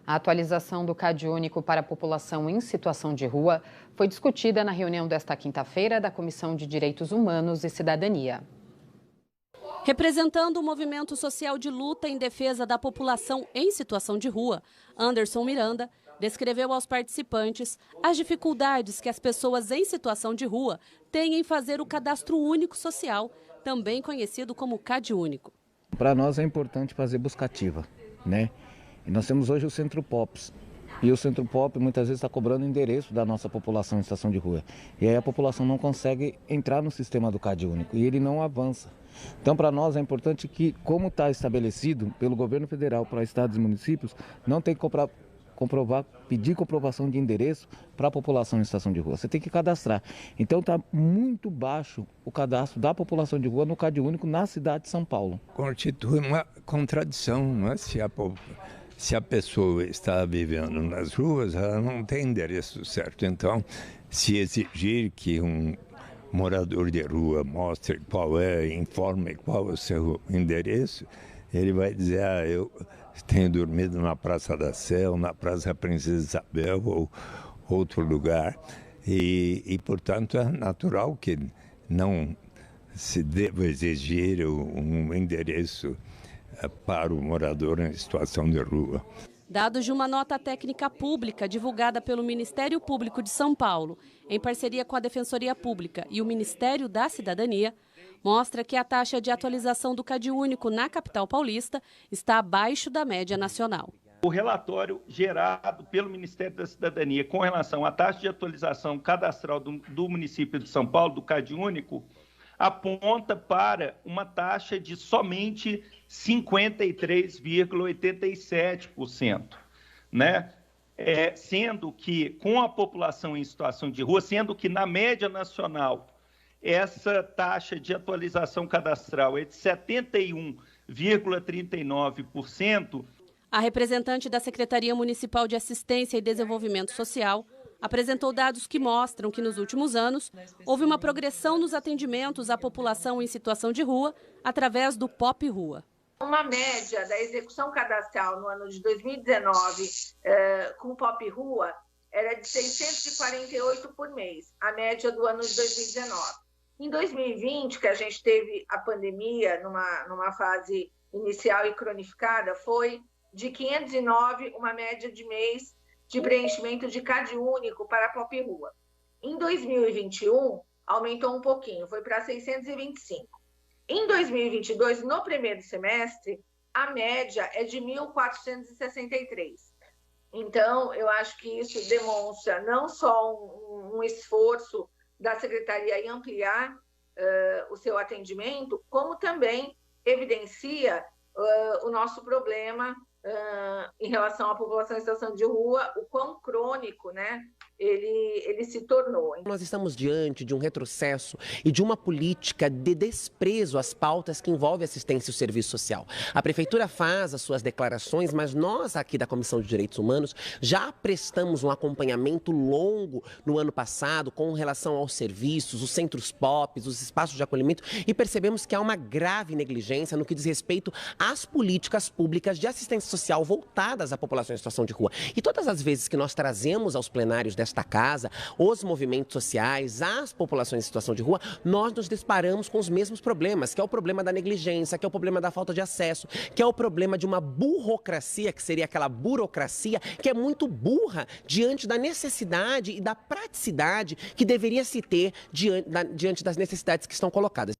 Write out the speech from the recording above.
A atualização do CAD único para a população em situação de rua foi discutida na reunião desta quinta-feira da Comissão de Direitos Humanos e Cidadania. Representando o movimento social de luta em defesa da população em situação de rua, Anderson Miranda descreveu aos participantes as dificuldades que as pessoas em situação de rua têm em fazer o cadastro único social, também conhecido como CAD único. Para nós é importante fazer buscativa, né? E nós temos hoje o Centro POPs. E o Centro POP muitas vezes está cobrando endereço da nossa população em situação de rua. E aí a população não consegue entrar no sistema do CAD único e ele não avança. Então, para nós é importante que, como está estabelecido pelo governo federal para estados e municípios, não tem que pedir comprovação de endereço para a população em situação de rua. Você tem que cadastrar. Então está muito baixo o cadastro da população de rua no CAD único na cidade de São Paulo. Constitui uma contradição, não é? Se a pessoa está vivendo nas ruas, ela não tem endereço certo. Então, se exigir que um morador de rua mostre informe qual é o seu endereço, ele vai dizer, eu tenho dormido na Praça da Sé, ou na Praça Princesa Isabel ou outro lugar. E, portanto, é natural que não se deva exigir um endereço para o morador em situação de rua. Dados de uma nota técnica pública divulgada pelo Ministério Público de São Paulo, em parceria com a Defensoria Pública e o Ministério da Cidadania, mostra que a taxa de atualização do CAD único na capital paulista está abaixo da média nacional. O relatório gerado pelo Ministério da Cidadania com relação à taxa de atualização cadastral do município de São Paulo, do CAD único, aponta para uma taxa de somente 53,87%, né? Sendo que, com a população em situação de rua, sendo que na média nacional essa taxa de atualização cadastral é de 71,39%. A representante da Secretaria Municipal de Assistência e Desenvolvimento Social apresentou dados que mostram que, nos últimos anos, houve uma progressão nos atendimentos à população em situação de rua através do POP Rua. Uma média da execução cadastral no ano de 2019 com o POP Rua era de 648 por mês, a média do ano de 2019. Em 2020, que a gente teve a pandemia numa fase inicial e cronificada, foi de 509, uma média de mês de preenchimento de CAD único para a POP Rua. Em 2021, aumentou um pouquinho, foi para 625. Em 2022, no primeiro semestre, a média é de 1.463. Então, eu acho que isso demonstra não só um esforço da Secretaria em ampliar o seu atendimento, como também evidencia o nosso problema em relação à população em situação de rua, o quão crônico, né, ele se tornou. Nós estamos diante de um retrocesso e de uma política de desprezo às pautas que envolvem assistência e o serviço social. A Prefeitura faz as suas declarações, mas nós aqui da Comissão de Direitos Humanos já prestamos um acompanhamento longo no ano passado com relação aos serviços, os centros POPs, os espaços de acolhimento e percebemos que há uma grave negligência no que diz respeito às políticas públicas de assistência social voltadas à população em situação de rua. E todas as vezes que nós trazemos aos plenários desta casa, os movimentos sociais, as populações em situação de rua, nós nos deparamos com os mesmos problemas, que é o problema da negligência, que é o problema da falta de acesso, que é o problema de uma burocracia, que seria aquela burocracia que é muito burra diante da necessidade e da praticidade que deveria se ter diante das necessidades que estão colocadas.